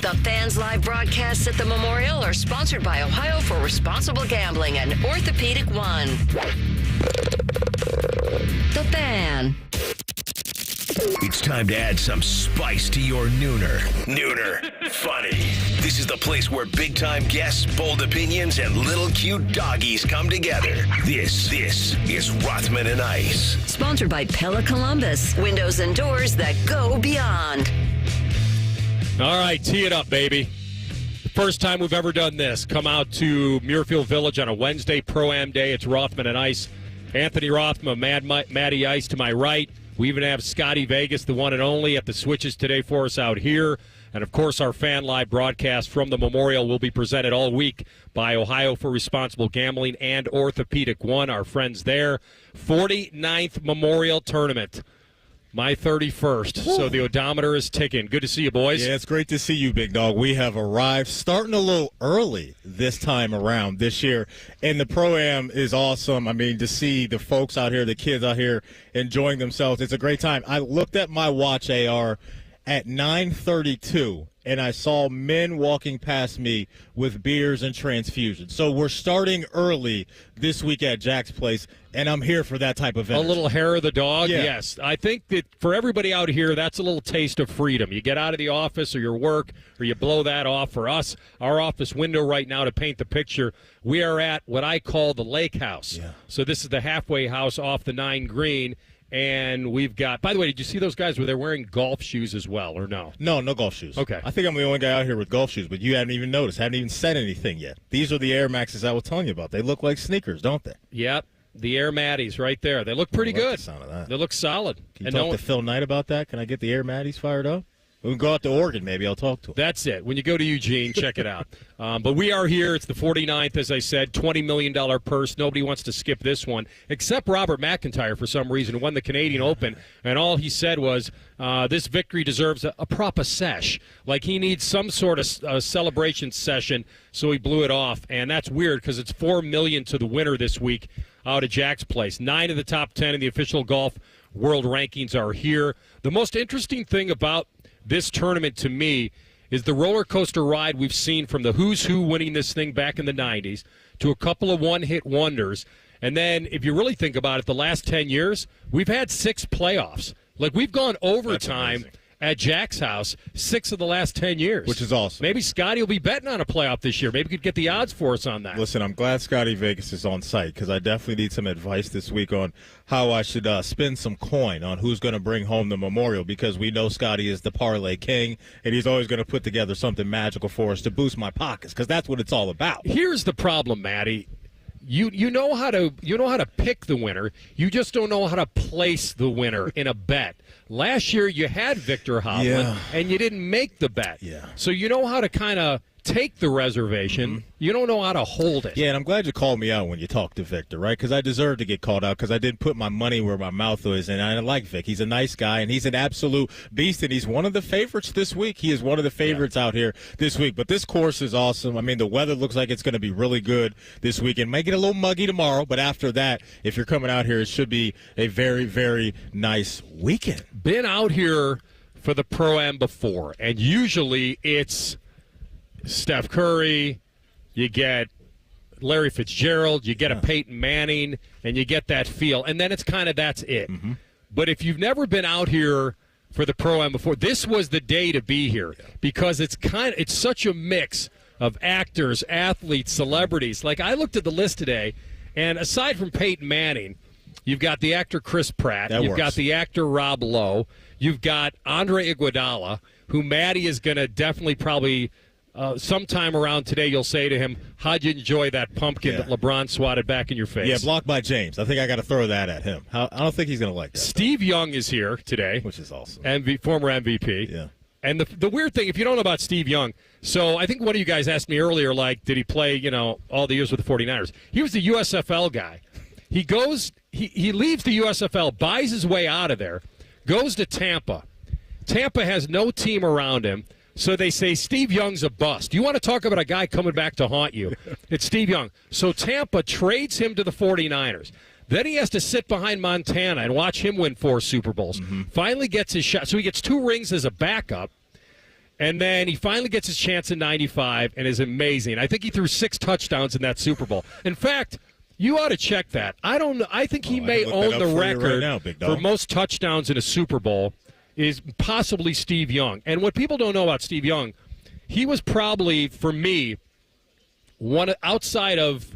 The Fans Live broadcasts at the Memorial are sponsored by Ohio for Responsible Gambling and Orthopedic One. The Fan. It's time to add some spice to your nooner. Nooner funny. This is the place where big-time guests, bold opinions, and little cute doggies come together. This is Rothman and Ice. Sponsored by Pella Columbus. Windows and doors that go beyond. All right, tee it up, baby. The first time we've ever done this. Come out to Muirfield Village on a Wednesday, Pro-Am Day. It's Rothman and Ice. Anthony Rothman, Matty Ice to my right. We even have Scotty Vegas, the one and only, at the switches today for us out here. And, of course, our fan live broadcast from the Memorial will be presented all week by Ohio for Responsible Gambling and Orthopedic One, our friends there. 49th Memorial Tournament. My 31st. Woo. So the odometer is ticking. Good to see you, boys. Yeah, it's great to see you, big dog. We have arrived starting a little early this time around this year. And the Pro-Am is awesome. I mean, to see the folks out here, the kids out here enjoying themselves, it's a great time. I looked at my watch, AR, at 9:32, and I saw men walking past me with beers and transfusions. So we're starting early this week at Jack's place, and I'm here for that type of energy. A little hair of the dog, yeah. Yes. I think that for everybody out here, that's a little taste of freedom. You get out of the office or your work, or you blow that off. For us, our office window right now, to paint the picture, we are at what I call the lake house. Yeah. So this is the halfway house off the 9 green. And we've got, by the way, did you see those guys? Were they wearing golf shoes as well, or no? No golf shoes. Okay. I think I'm the only guy out here with golf shoes, but you haven't even noticed, haven't even said anything yet. These are the Air Maxes I was telling you about. They look like sneakers, don't they? Yep. The Air Matties right there. They look pretty good. The sound of that. They look solid. Can you talk to Phil Knight about that? Can I get the Air Matties fired up? We can go out to Oregon, maybe. I'll talk to him. That's it. When you go to Eugene, check it out. But we are here. It's the 49th, as I said, $20 million purse. Nobody wants to skip this one, except Robert McIntyre, for some reason, who won the Canadian Open. And all he said was, this victory deserves a proper sesh. Like he needs some sort of celebration session, so he blew it off. And that's weird because it's $4 million to the winner this week out at Jack's place. 9 of the top 10 in the official golf world rankings are here. The most interesting thing about this tournament, to me, is the roller coaster ride we've seen from the who's who winning this thing back in the 90s to a couple of one-hit wonders. And then, if you really think about it, the last 10 years, we've had 6 playoffs. Like, we've gone overtime at Jack's house 6 of the last 10 years. Which is awesome. Maybe Scotty will be betting on a playoff this year. Maybe we could get the odds for us on that. Listen, I'm glad Scotty Vegas is on site because I definitely need some advice this week on how I should spend some coin on who's going to bring home the Memorial, because we know Scotty is the parlay king, and he's always going to put together something magical for us to boost my pockets, because that's what it's all about. Here's the problem, Matty. You know how to pick the winner. You just don't know how to place the winner in a bet. Last year you had Victor Hovland, and you didn't make the bet. Yeah. So you know how to kind of take the reservation. Mm-hmm. You don't know how to hold it. Yeah, and I'm glad you called me out when you talked to Victor, right? Because I deserve to get called out because I didn't put my money where my mouth is, and I like Vic. He's a nice guy, and he's an absolute beast, and he's one of the favorites this week. He is one of the favorites out here this week. But this course is awesome. I mean, the weather looks like it's going to be really good this weekend. Might get a little muggy tomorrow, but after that, if you're coming out here, it should be a very, very nice weekend. Been out here for the Pro-Am before, and usually it's Steph Curry, you get Larry Fitzgerald, you get a Peyton Manning, and you get that feel. And then it's kind of that's it. Mm-hmm. But if you've never been out here for the Pro-Am before, this was the day to be here because it's such a mix of actors, athletes, celebrities. Like, I looked at the list today, and aside from Peyton Manning, you've got the actor Chris Pratt. You've got the actor Rob Lowe. You've got Andre Iguodala, who Maddie is going to definitely probably sometime around today you'll say to him, how'd you enjoy that pumpkin that LeBron swatted back in your face? Yeah, blocked by James. I think I got to throw that at him. I don't think he's going to like that. Steve Young is here today. Which is awesome. Former MVP. Yeah. And the weird thing, if you don't know about Steve Young, so I think one of you guys asked me earlier, like, did he play, all the years with the 49ers? He was the USFL guy. He leaves the USFL, buys his way out of there, goes to Tampa. Tampa has no team around him. So they say Steve Young's a bust. You want to talk about a guy coming back to haunt you? It's Steve Young. So Tampa trades him to the 49ers. Then he has to sit behind Montana and watch him win 4 Super Bowls. Mm-hmm. Finally gets his shot. So he gets 2 rings as a backup. And then he finally gets his chance in 95 and is amazing. I think he threw 6 touchdowns in that Super Bowl. In fact, you ought to check that. I don't know. I think he may own the record for most touchdowns in a Super Bowl is possibly Steve Young. And what people don't know about Steve Young, he was probably, for me, outside of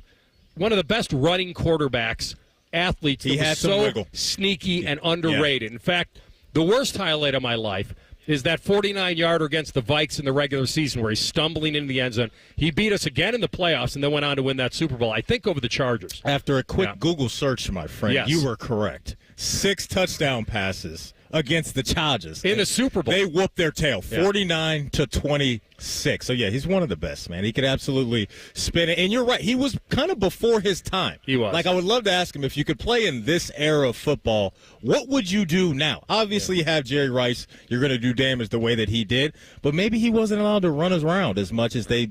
one of the best running quarterbacks, athletes. He had so wiggle. Sneaky and underrated. In fact, the worst highlight of my life is that 49-yarder against the Vikes in the regular season where he's stumbling into the end zone. He beat us again in the playoffs and then went on to win that Super Bowl, I think over the Chargers. After a quick Google search, my friend, you were correct. 6 touchdown passes against the Chargers. In the Super Bowl. They whooped their tail, 49-26. So, he's one of the best, man. He could absolutely spin it. And you're right. He was kind of before his time. He was. Like, I would love to ask him, if you could play in this era of football, what would you do now? Obviously, you have Jerry Rice. You're going to do damage the way that he did. But maybe he wasn't allowed to run around as much as they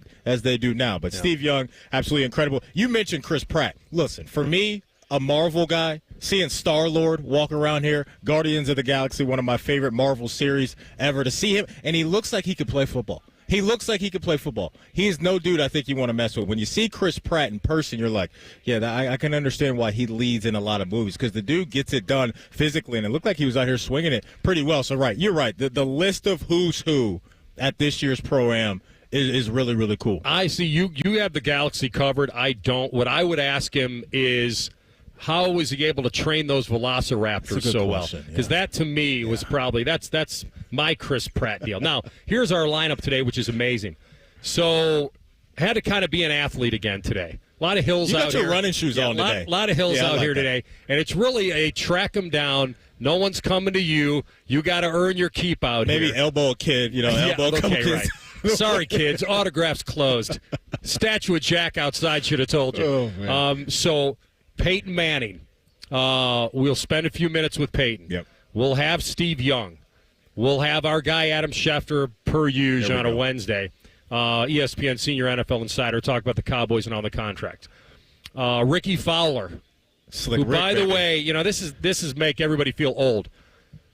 do now. But Steve Young, absolutely incredible. You mentioned Chris Pratt. Listen, for me, a Marvel guy, seeing Star-Lord walk around here, Guardians of the Galaxy, one of my favorite Marvel series ever, to see him, and he looks like he could play football. He looks like he could play football. He is no dude I think you want to mess with. When you see Chris Pratt in person, you're like, I can understand why he leads in a lot of movies, because the dude gets it done physically, and it looked like he was out here swinging it pretty well. So, you're right. The list of who's who at this year's Pro-Am is really, really cool. I see. You have the Galaxy covered. I don't. What I would ask him is, how was he able to train those Velociraptors so well? Because that, to me, was probably that's my Chris Pratt deal. Now, here's our lineup today, which is amazing. So, had to kind of be an athlete again today. A lot of hills out here. You got your running shoes on today. A lot of hills out here today. And it's really a track them down. No one's coming to you. You got to earn your keep out here. Maybe elbow a kid, elbow a couple kids. Right. Sorry, kids. Autographs closed. Statue of Jack outside should have told you. Oh, man. So, Peyton Manning. We'll spend a few minutes with Peyton. Yep. We'll have Steve Young. We'll have our guy Adam Schefter, per usual, on a Wednesday. ESPN Senior NFL Insider, talk about the Cowboys and all the contracts. Rickie Fowler, Slick who, Rick, by the way, this is make everybody feel old.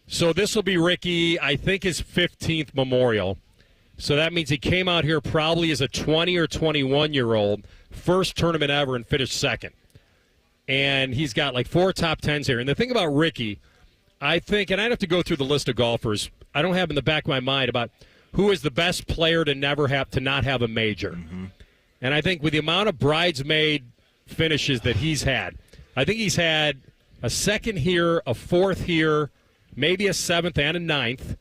So this will be Rickie, I think, his 15th Memorial. So that means he came out here probably as a 20 or 21-year-old, first tournament ever, and finished second. And he's got like 4 top 10s here. And the thing about Rickie, I think, and I'd have to go through the list of golfers, I don't have in the back of my mind about who is the best player to not have a major. Mm-hmm. And I think with the amount of bridesmaid finishes that he's had, I think he's had a second here, a fourth here, maybe a 7th and a 9th,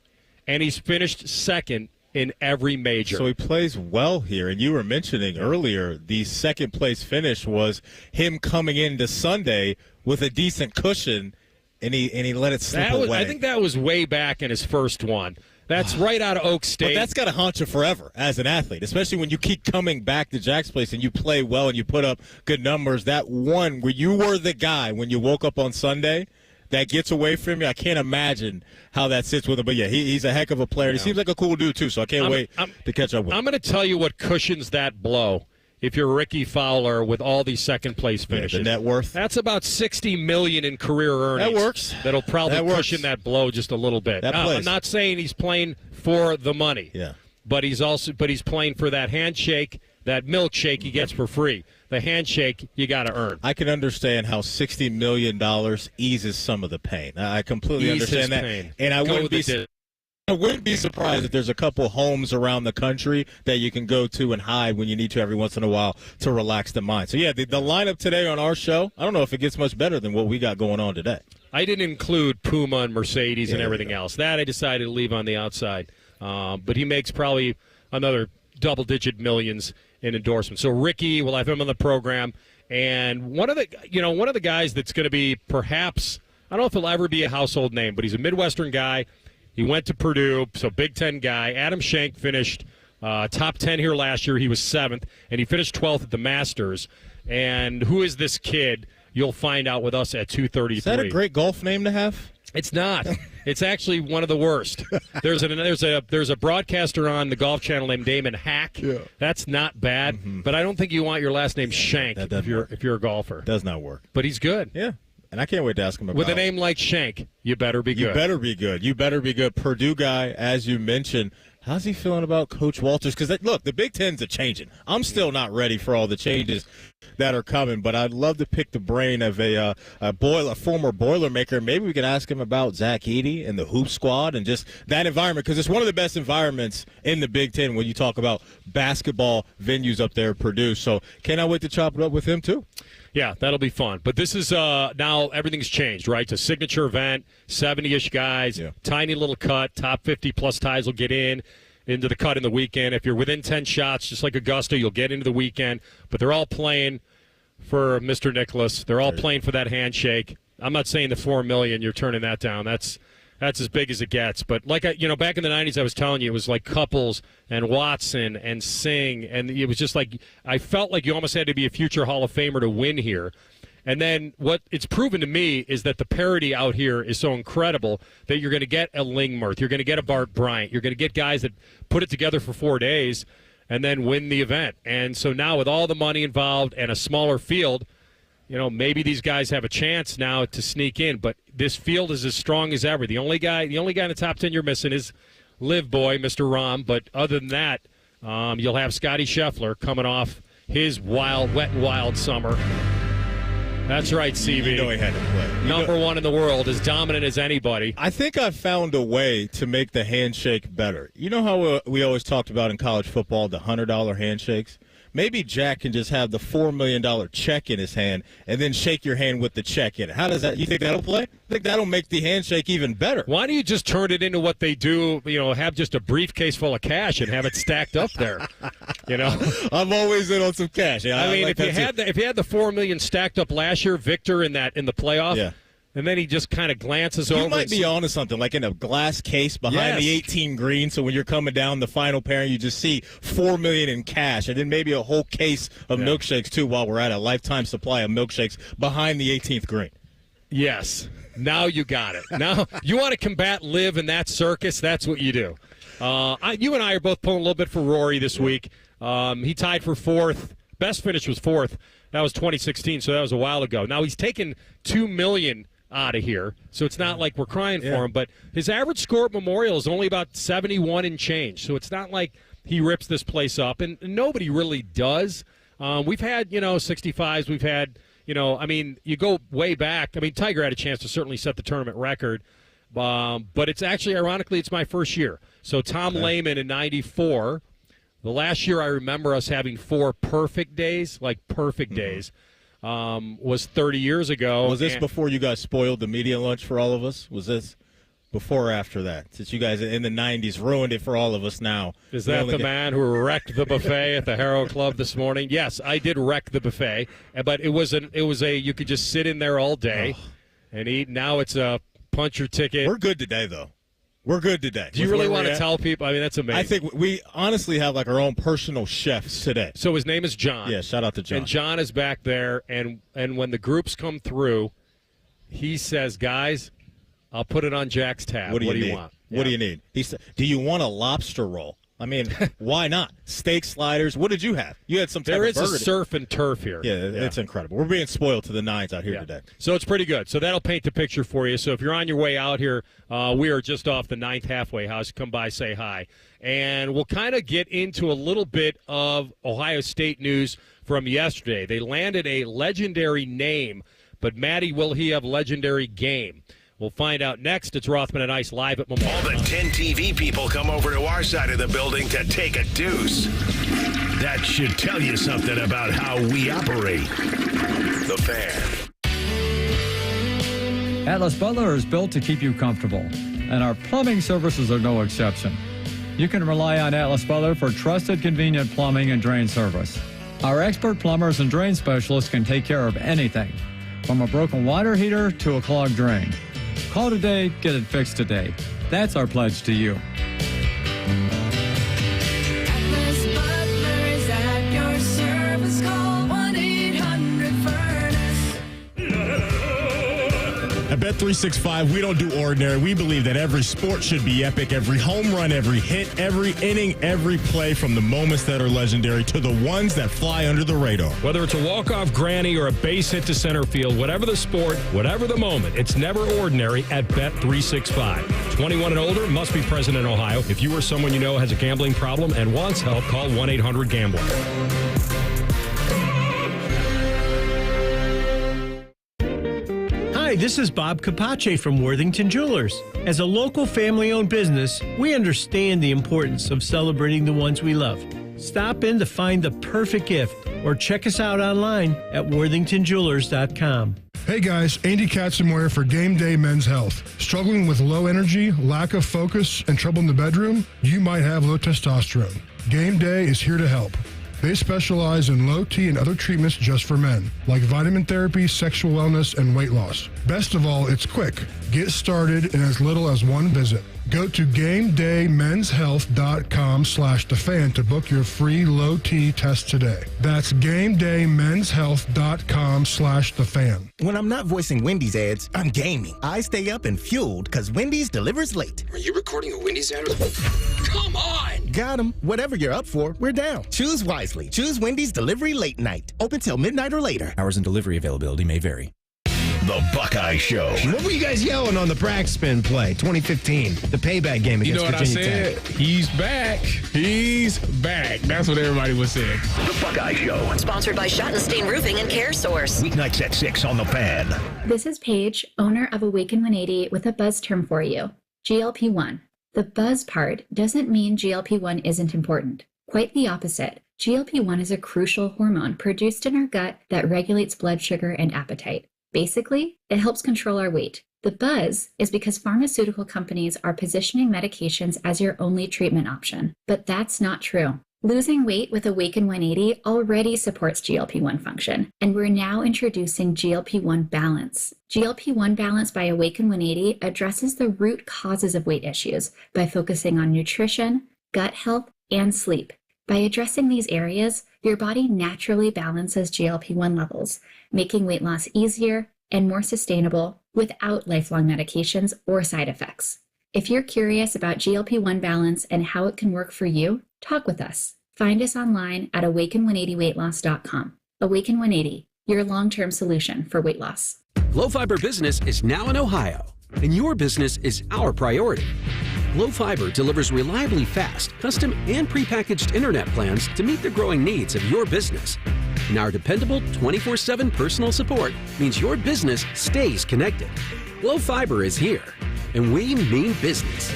and he's finished second in every major. So he plays well here. And you were mentioning earlier the second-place finish was him coming into Sunday with a decent cushion, and he let it slip away. I think that was way back in his first one. That's right out of Oak State. But that's got to haunt you forever as an athlete, especially when you keep coming back to Jack's place and you play well and you put up good numbers. That one where you were the guy when you woke up on Sunday, that gets away from you. I can't imagine how that sits with him. But, he's a heck of a player. Yeah. He seems like a cool dude, too, so I can't wait to catch up with him. I'm going to tell you what cushions that blow. If you're Rickie Fowler with all these second-place finishes. The net worth? That's about $60 million in career earnings. That works. That'll probably cushion that blow just a little bit. I'm not saying he's playing for the money. Yeah. But he's playing for that handshake, that milkshake he gets for free. The handshake you got to earn. I can understand how $60 million eases some of the pain. I completely understand that. Pain. And I wouldn't be surprised if there's a couple homes around the country that you can go to and hide when you need to every once in a while to relax the mind. So, the lineup today on our show, I don't know if it gets much better than what we got going on today. I didn't include Puma and Mercedes and everything else. That I decided to leave on the outside. But he makes probably another double-digit millions in endorsements. So Rickie, we'll have him on the program. And one of the guys that's going to be perhaps, I don't know if he'll ever be a household name, but he's a Midwestern guy. He went to Purdue, so Big Ten guy. Adam Schenk finished top 10 here last year. He was 7th, and he finished 12th at the Masters. And who is this kid? You'll find out with us at 2:33. Is that a great golf name to have? It's not. It's actually one of the worst. There's a broadcaster on the Golf Channel named Damon Hack. Yeah. That's not bad, but I don't think you want your last name Schenk if you're a golfer. Does not work. But he's good. Yeah. And I can't wait to ask him about with a name like Schenk, you better be good. You better be good. Purdue guy, as you mentioned. how's he feeling about Coach Walters? Because, look, the Big Ten's a changing. I'm still not ready for all the changes that are coming, but I'd love to pick the brain of a former Boilermaker. Maybe we can ask him about Zach Edey and the Hoop Squad and just that environment, because it's one of the best environments in the Big Ten when you talk about basketball venues up there at Purdue. So cannot wait to chop it up with him, too. Yeah, that'll be fun. But this is now everything's changed, right? It's a signature event, 70-ish guys, tiny little cut, top 50-plus ties will get into the cut in the weekend. If you're within 10 shots, just like Augusta, you'll get into the weekend. But they're all playing for Mr. Nicholas. They're all playing for that handshake. I'm not saying the $4 million, you're turning that down. That's as big as it gets. But back in the 90s, I was telling you, it was like Couples and Watson and Singh, and it was just like I felt like you almost had to be a future Hall of Famer to win here. And then what it's proven to me is that the parity out here is so incredible that you're going to get a Lingmuth, you're going to get a Bart Bryant, you're going to get guys that put it together for 4 days and then win the event. And so now with all the money involved and a smaller field, maybe these guys have a chance now to sneak in, but this field is as strong as ever. The only guy in the top 10 you're missing is Live Boy, Mr. Rahm, but other than that, you'll have Scotty Scheffler coming off his wet and wild summer. That's right, CB. You know he had to play. Number one in the world, as dominant as anybody. I think I've found a way to make the handshake better. You know how we always talked about in college football, the $100 handshakes? Maybe Jack can just have the $4 million check in his hand and then shake your hand with the check in it. How does that? You think that'll play? I think that'll make the handshake even better. Why don't you just turn it into what they do, have just a briefcase full of cash and have it stacked up there, I'm always in on some cash. Yeah, I mean, if you had the $4 million stacked up last year, Victor in the playoff, yeah. And then he just kind of glances over. You might be onto something, like in a glass case behind the 18 green, so when you're coming down the final pairing, you just see $4 million in cash, and then maybe a whole case of milkshakes, too, while we're at a lifetime supply of milkshakes behind the 18th green. Yes. Now you got it. Now you want to combat Liv in that circus, that's what you do. You and I are both pulling a little bit for Rory this week. He tied for fourth. Best finish was fourth. That was 2016, so that was a while ago. Now he's taken $2 million out of here, so it's not like we're crying for him, but his average score at Memorial is only about 71 and change, so it's not like he rips this place up, and nobody really does. We've had 65s, we've had you go way back. I mean, Tiger had a chance to certainly set the tournament record, but it's actually, ironically, it's my first year. So Tom Lehman in 94, the last year I remember us having 4 perfect days, days, was 30 years ago. Was this before you guys spoiled the media lunch for all of us? Was this before or after that? Since you guys in the 90s ruined it for all of us now. Is that the man who wrecked the buffet at the Harrow Club this morning? Yes, I did wreck the buffet, but it was you could just sit in there all day and eat. Now it's a punch your ticket. We're good today, though. We're good today. Do you really want to tell people? I mean, that's amazing. I think we honestly have our own personal chefs today. So his name is John. Yeah, shout out to John. And John is back there, and when the groups come through, he says, guys, I'll put it on Jack's tab. What do you want? Yeah. What do you need? He said, do you want a lobster roll? I mean, why not? Steak sliders. What did you have? You had some type of burger. There is a surf and turf here. Yeah, it's incredible. We're being spoiled to the nines out here today. So it's pretty good. So that'll paint the picture for you. So if you're on your way out here, we are just off the 9th halfway house. Come by, say hi. And we'll kind of get into a little bit of Ohio State news from yesterday. They landed a legendary name, but Matty, will he have legendary game? We'll find out next. It's Rothman and Ice live at Memorial. All the 10 TV people come over to our side of the building to take a deuce. That should tell you something about how we operate. The Fan. Atlas Butler is built to keep you comfortable, and our plumbing services are no exception. You can rely on Atlas Butler for trusted, convenient plumbing and drain service. Our expert plumbers and drain specialists can take care of anything, from a broken water heater to a clogged drain. Call today, get it fixed today. That's our pledge to you. Atlas Butler is at your service. Call 1-800-FURNACE. I bet Bet365, we don't do ordinary. We believe that every sport should be epic. Every home run, every hit, every inning, every play, from the moments that are legendary to the ones that fly under the radar. Whether it's a walk-off granny or a base hit to center field, whatever the sport, whatever the moment, it's never ordinary at Bet365. 21 and older, must be present in Ohio. If you or someone you know has a gambling problem and wants help, call 1-800-GAMBLER. Hi, this is Bob Capace from Worthington Jewelers. As a local family-owned business, we understand the importance of celebrating the ones we love. Stop in to find the perfect gift or check us out online at worthingtonjewelers.com. Hey guys, Andy Katzenmoyer for Game Day Men's Health. Struggling with low energy, lack of focus, and trouble in the bedroom? You might have low testosterone. Game Day is here to help. They specialize in low T and other treatments just for men, like vitamin therapy, sexual wellness, and weight loss. Best of all, it's quick. Get started in as little as one visit. Go to GameDayMen'sHealth.com/thefan to book your free low T test today. That's GameDayMen'sHealth.com/thefan. When I'm not voicing Wendy's ads, I'm gaming. I stay up and fueled because Wendy's delivers late. Are you recording a Wendy's ad? Come on! Got 'em. Whatever you're up for, we're down. Choose wisely. Choose Wendy's Delivery Late Night. Open till midnight or later. Hours and delivery availability may vary. The Buckeye Show. What were you guys yelling on the Bragg Spin play 2015? The payback game against Virginia Tech. He's back. He's back. That's what everybody was saying. The Buckeye Show. Sponsored by Schottenstein Roofing and Care Source. Weeknights at 6 on The Fan. This is Paige, owner of Awaken 180, with a buzz term for you. GLP-1. The buzz part doesn't mean GLP-1 isn't important. Quite the opposite. GLP-1 is a crucial hormone produced in our gut that regulates blood sugar and appetite. Basically, it helps control our weight. The buzz is because pharmaceutical companies are positioning medications as your only treatment option. But that's not true. Losing weight with Awaken 180 already supports GLP-1 function, and we're now introducing GLP-1 Balance. GLP-1 Balance by Awaken 180 addresses the root causes of weight issues by focusing on nutrition, gut health, and sleep. By addressing these areas, your body naturally balances GLP-1 levels, making weight loss easier and more sustainable without lifelong medications or side effects. If you're curious about GLP-1 Balance and how it can work for you, talk with us. Find us online at awaken180weightloss.com. Awaken 180, your long-term solution for weight loss. Low Fiber Business is now in Ohio, and your business is our priority. Low Fiber delivers reliably fast, custom, and prepackaged internet plans to meet the growing needs of your business. And our dependable 24/7 personal support means your business stays connected. Low Fiber is here, and we mean business.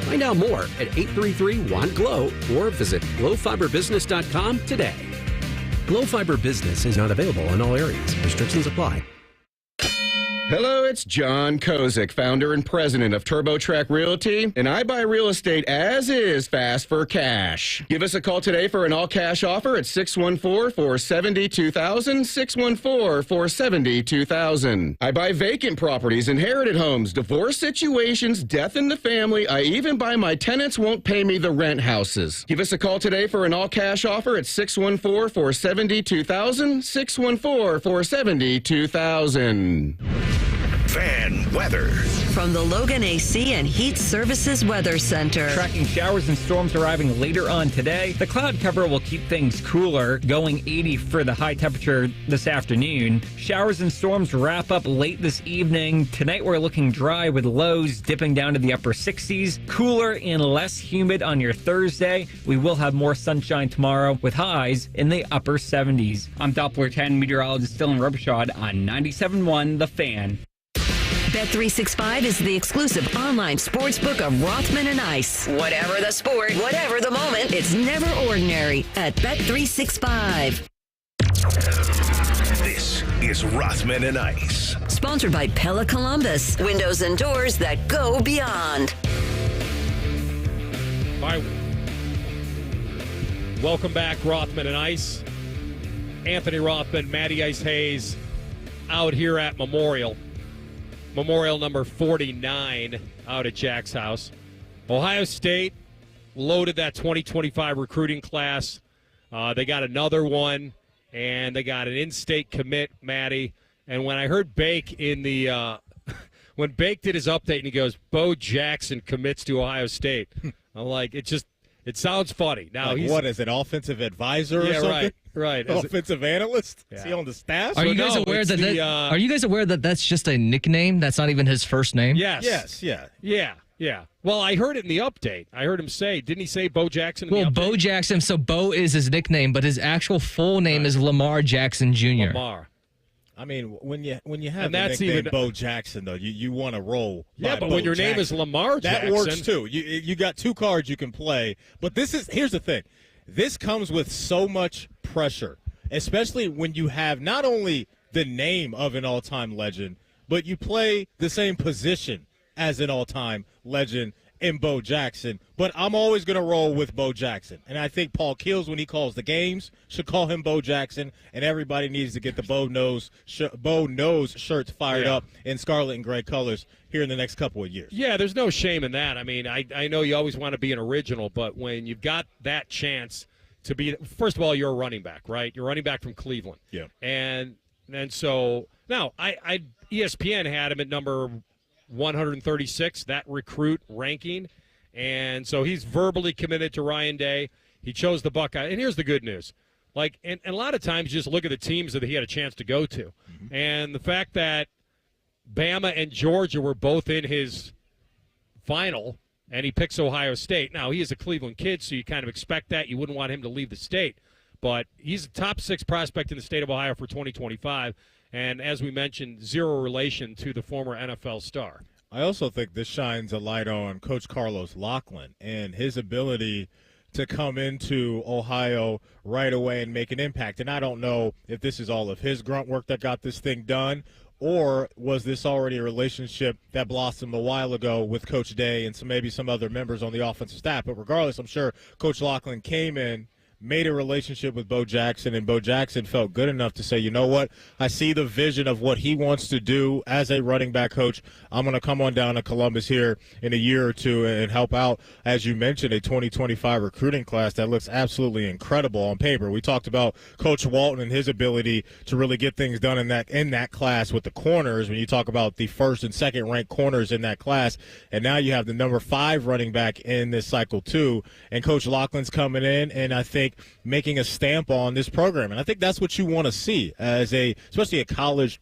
Find out more at 833-WANT-GLOW or visit glowfiberbusiness.com today. Glow Fiber Business is not available in all areas. Restrictions apply. Hello, it's John Kozik, founder and president of TurboTrack Realty, and I buy real estate as is, fast for cash. Give us a call today for an all-cash offer at 614-472,000, 614-472,000. I buy vacant properties, inherited homes, divorce situations, death in the family. I even buy my tenants won't pay me the rent houses. Give us a call today for an all-cash offer at 614-472,000, 614-472,000. Fan weather. From the Logan AC and Heat Services Weather Center. Tracking showers and storms arriving later on today. The cloud cover will keep things cooler, going 80 for the high temperature this afternoon. Showers and storms wrap up late this evening. Tonight we're looking dry with lows dipping down to the upper 60s. Cooler and less humid on your Thursday. We will have more sunshine tomorrow with highs in the upper 70s. I'm Doppler 10 meteorologist Dylan Robichaud on 97.1 The Fan. Bet365 is the exclusive online sportsbook of Rothman and Ice. Whatever the sport, whatever the moment, it's never ordinary at Bet365. This is Rothman and Ice. Sponsored by Pella Columbus. Windows and doors that go beyond. Hi. Welcome back, Rothman and Ice. Anthony Rothman, Matty Ice Hayes out here at Memorial number 49 out at Jack's house. Ohio State loaded that 2025 recruiting class. They got another one, and they got an in-state commit, Matty. And when I heard Bake in the when Bake did his update and he goes, Bo Jackson commits to Ohio State. I'm like, it sounds funny. Now like, what is it, offensive advisor or something? Right. Offensive analyst? Yeah. Is he on the staff? Are you guys aware are you guys aware that that's just a nickname? That's not even his first name? Yes. Yeah. Well, I heard it in the update. I heard him say, didn't he say Bo Jackson? Bo Jackson. So Bo is his nickname, but his actual full name is Lamar Jackson Jr. Lamar. I mean, when you have the nickname Bo Jackson, though, you want to roll. Yeah, but Bo when your Jackson. name is Lamar Jackson, that works too. You got two cards you can play. But here's the thing. This comes with so much pressure, especially when you have not only the name of an all-time legend, but you play the same position as an all-time legend in Bo Jackson. But I'm always going to roll with Bo Jackson. And I think Paul Keels, when he calls the games, should call him Bo Jackson. And everybody needs to get the Bo Nose shirts fired up in scarlet and gray colors here in the next couple of years. Yeah, there's no shame in that. I mean, I know you always want to be an original, but when you've got that chance to be – first of all, you're a running back, right? You're a running back from Cleveland. Yeah. And so now ESPN had him at number 136, that recruit ranking. And so he's verbally committed to Ryan Day. He chose the Buckeyes. And here's the good news. And a lot of times you just look at the teams that he had a chance to go to. Mm-hmm. And the fact that Bama and Georgia were both in his final, and he picks Ohio State. Now, he is a Cleveland kid, so you kind of expect that. You wouldn't want him to leave the state. But he's a top 6 prospect in the state of Ohio for 2025. And as we mentioned, zero relation to the former NFL star. I also think this shines a light on Coach Carlos Loughlin and his ability to come into Ohio right away and make an impact. And I don't know if this is all of his grunt work that got this thing done, or was this already a relationship that blossomed a while ago with Coach Day and maybe some other members on the offensive staff. But regardless, I'm sure Coach Loughlin came in, made a relationship with Bo Jackson, and Bo Jackson felt good enough to say, you know what, I see the vision of what he wants to do as a running back coach. I'm going to come on down to Columbus here in a year or two and help out, as you mentioned, a 2025 recruiting class that looks absolutely incredible on paper. We talked about Coach Walton and his ability to really get things done in that class with the corners, when you talk about the first and second ranked corners in that class, and now you have the number 5 running back in this cycle too, and Coach Loughlin's coming in, and I think making a stamp on this program. And I think that's what you want to see as especially a college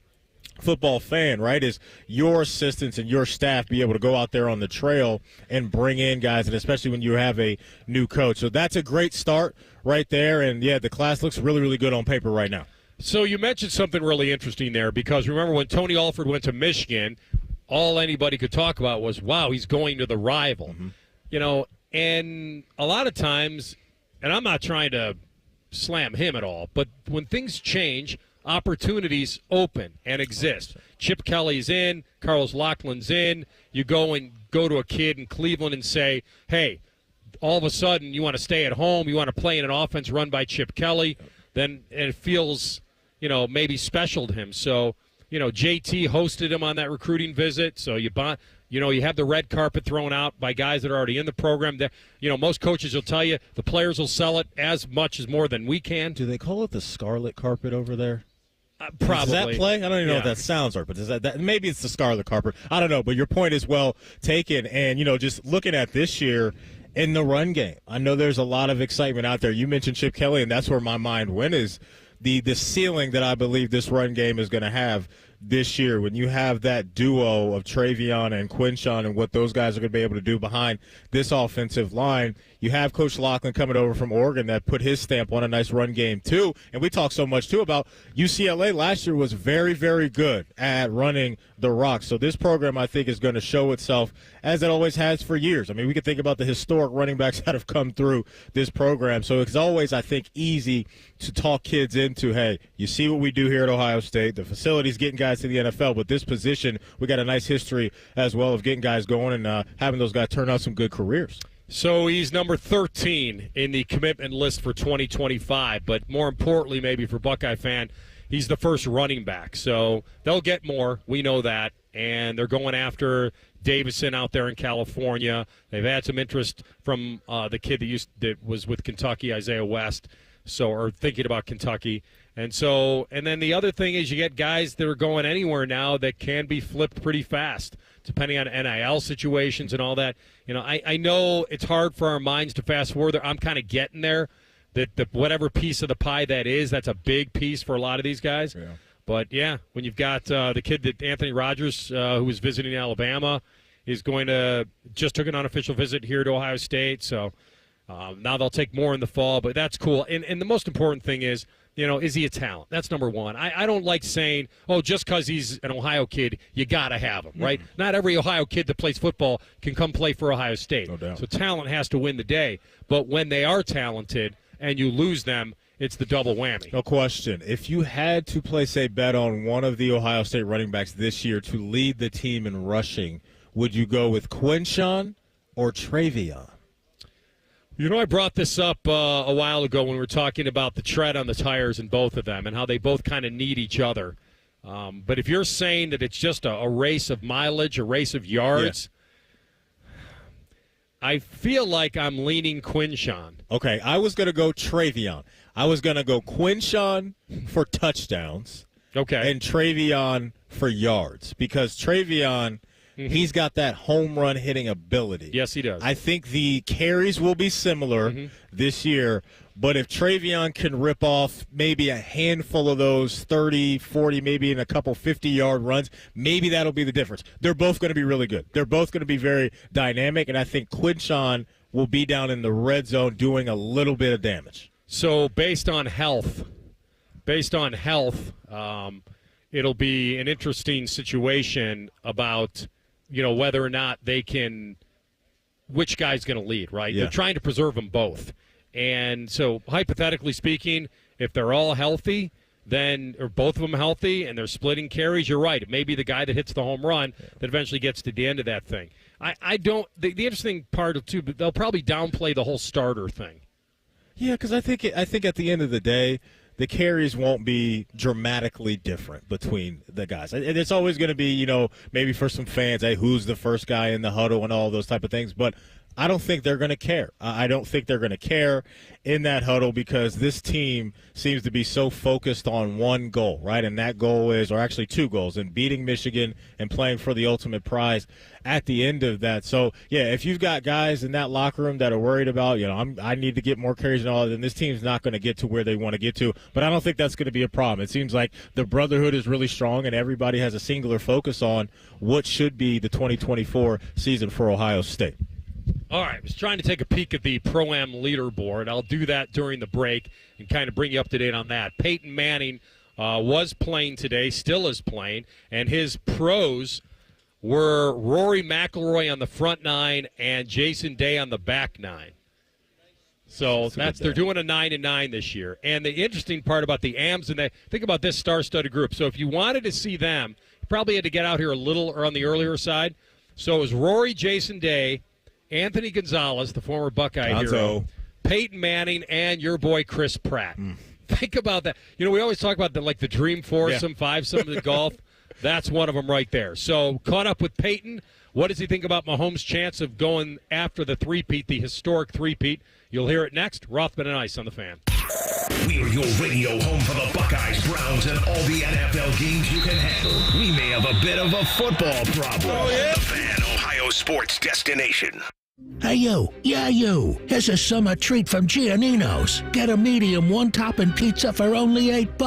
football fan, right, is your assistants and your staff be able to go out there on the trail and bring in guys, and especially when you have a new coach. So that's a great start right there. And, yeah, the class looks really, really good on paper right now. So you mentioned something really interesting there, because remember when Tony Alford went to Michigan, all anybody could talk about was, wow, he's going to the rival. Mm-hmm. And a lot of times – and I'm not trying to slam him at all, but when things change, opportunities open and exist. Chip Kelly's in, Carlos Loughlin's in. You go to a kid in Cleveland and say, hey, all of a sudden you want to stay at home, you want to play in an offense run by Chip Kelly, then it feels, maybe special to him. So, JT hosted him on that recruiting visit, so you have the red carpet thrown out by guys that are already in the program. Most coaches will tell you the players will sell it as much as more than we can. Do they call it the scarlet carpet over there? Probably. Does that play? I don't even know what that sounds like, but does that maybe it's the scarlet carpet. I don't know, but your point is well taken. And, just looking at this year in the run game, I know there's a lot of excitement out there. You mentioned Chip Kelly, and that's where my mind went, is the ceiling that I believe this run game is going to have this year, when you have that duo of Travion and Quinshon and what those guys are going to be able to do behind this offensive line. You have Coach Loughlin coming over from Oregon that put his stamp on a nice run game too. And we talk so much too about UCLA last year was very, very good at running the rock. So this program, I think, is going to show itself as it always has for years. I mean, we can think about the historic running backs that have come through this program. So it's always, I think, easy to talk kids into, hey, you see what we do here at Ohio State. The facility's getting guys to the NFL, but this position, we got a nice history as well of getting guys going and having those guys turn out some good careers. So he's number 13 in the commitment list for 2025, but more importantly maybe for Buckeye fan, he's the first running back. So they'll get more, we know that, and they're going after Davison out there in California. They've had some interest from the kid that was with Kentucky, Isaiah West, or thinking about Kentucky. And then the other thing is you get guys that are going anywhere now that can be flipped pretty fast, depending on NIL situations and all that. I know it's hard for our minds to fast forward. I'm kind of getting there. That whatever piece of the pie that is, that's a big piece for a lot of these guys. Yeah. But, yeah, when you've got the kid that Anthony Rogers, who was visiting Alabama, is just took an unofficial visit here to Ohio State. So now they'll take more in the fall, but that's cool. And the most important thing is, is he a talent? That's number one. I don't like saying, just because he's an Ohio kid, you got to have him, right? Not every Ohio kid that plays football can come play for Ohio State. No doubt. So talent has to win the day. But when they are talented and you lose them, it's the double whammy. No question. If you had to place a bet on one of the Ohio State running backs this year to lead the team in rushing, would you go with Quinshon or Travion? I brought this up a while ago when we were talking about the tread on the tires in both of them and how they both kind of need each other. But if you're saying that it's just a race of mileage, a race of yards, I feel like I'm leaning Quinshon. Okay, I was going to go Travion. I was going to go Quinshon for touchdowns. Okay. And Travion for yards because Travion – he's got that home run hitting ability. Yes, he does. I think the carries will be similar this year, but if Travion can rip off maybe a handful of those 30, 40, maybe in a couple 50-yard runs, maybe that'll be the difference. They're both going to be really good. They're both going to be very dynamic, and I think Quinshon will be down in the red zone doing a little bit of damage. So based on health, it'll be an interesting situation about – whether or not they can, which guy's going to lead, right? Yeah. They're trying to preserve them both. And so, hypothetically speaking, if they're all healthy, or both of them healthy, and they're splitting carries, you're right. It may be the guy that hits the home run that eventually gets to the end of that thing. The interesting part, too, they'll probably downplay the whole starter thing. Yeah, because I think at the end of the day, the carries won't be dramatically different between the guys. And it's always going to be, maybe for some fans, hey, who's the first guy in the huddle and all those type of things. But I don't think they're going to care. I don't think they're going to care in that huddle because this team seems to be so focused on one goal, right? And that goal is, or actually two goals, and beating Michigan and playing for the ultimate prize at the end of that. So, yeah, if you've got guys in that locker room that are worried about, I need to get more carries and all that, then this team's not going to get to where they want to get to. But I don't think that's going to be a problem. It seems like the brotherhood is really strong and everybody has a singular focus on what should be the 2024 season for Ohio State. All right, I was trying to take a peek at the Pro-Am leaderboard. I'll do that during the break and kind of bring you up to date on that. Peyton Manning was playing today, still is playing, and his pros were Rory McIlroy on the front nine and Jason Day on the back nine. So they're doing a 9-9 this year. And the interesting part about the AMs, and think about this star-studded group. So if you wanted to see them, you probably had to get out here a little or on the earlier side. So it was Rory, Jason Day, Anthony Gonzalez, the former Buckeye hero, Peyton Manning, and your boy Chris Pratt. Think about that. We always talk about the dream foursome, fivesome of golf. That's one of them right there. So caught up with Peyton. What does he think about Mahomes' chance of going after the three-peat, the historic three-peat? You'll hear it next. Rothman and Ice on the Fan. We're your radio home for the Buckeyes, Browns, and all the NFL games you can handle. We may have a bit of a football problem. Oh, yeah? The Fan, Ohio sports destination. Hey, you. Yeah, you. Here's a summer treat from Giannino's. Get a medium one-topping pizza for only $8.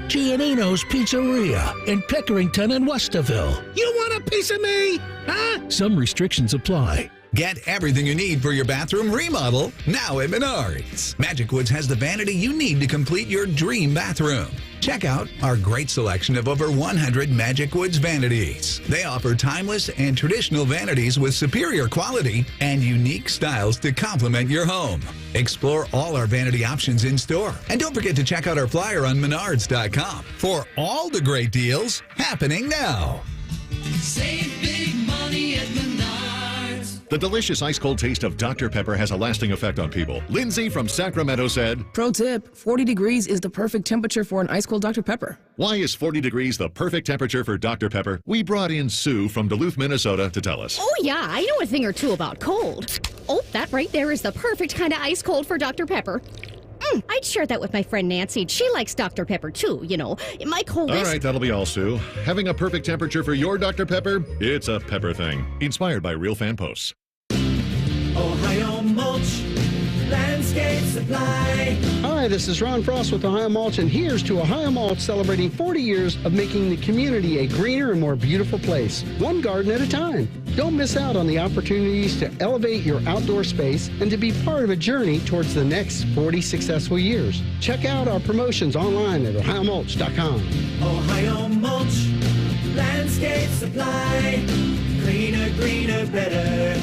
Giannino's Pizzeria in Pickerington and Westerville. You want a piece of me? Huh? Some restrictions apply. Get everything you need for your bathroom remodel now at Menards. Magic Woods has the vanity you need to complete your dream bathroom. Check out our great selection of over 100 Magic Woods vanities. They offer timeless and traditional vanities with superior quality and unique styles to complement your home. Explore all our vanity options in store. And don't forget to check out our flyer on Menards.com for all the great deals happening now. Save big money at Menards. The delicious ice-cold taste of Dr. Pepper has a lasting effect on people. Lindsay from Sacramento said, Pro tip, 40 degrees is the perfect temperature for an ice-cold Dr. Pepper. why is 40 degrees the perfect temperature for Dr. Pepper? We brought in Sue from Duluth, Minnesota to tell us. Oh, yeah, I know a thing or two about cold. Oh, that right there is the perfect kind of ice cold for Dr. Pepper. I'd share that with my friend Nancy. She likes Dr. Pepper, too, you know. My cold All right, that'll be all, Sue. Having a perfect temperature for your Dr. Pepper? It's a pepper thing. Inspired by real fan posts. Ohio Mulch, Landscape Supply. Hi, this is Ron Frost with Ohio Mulch, and here's to Ohio Mulch celebrating 40 years of making the community a greener and more beautiful place, one garden at a time. Don't miss out on the opportunities to elevate your outdoor space and to be part of a journey towards the next 40 successful years. Check out our promotions online at ohiomulch.com. Ohio Mulch, Landscape Supply. Greener, greener, better.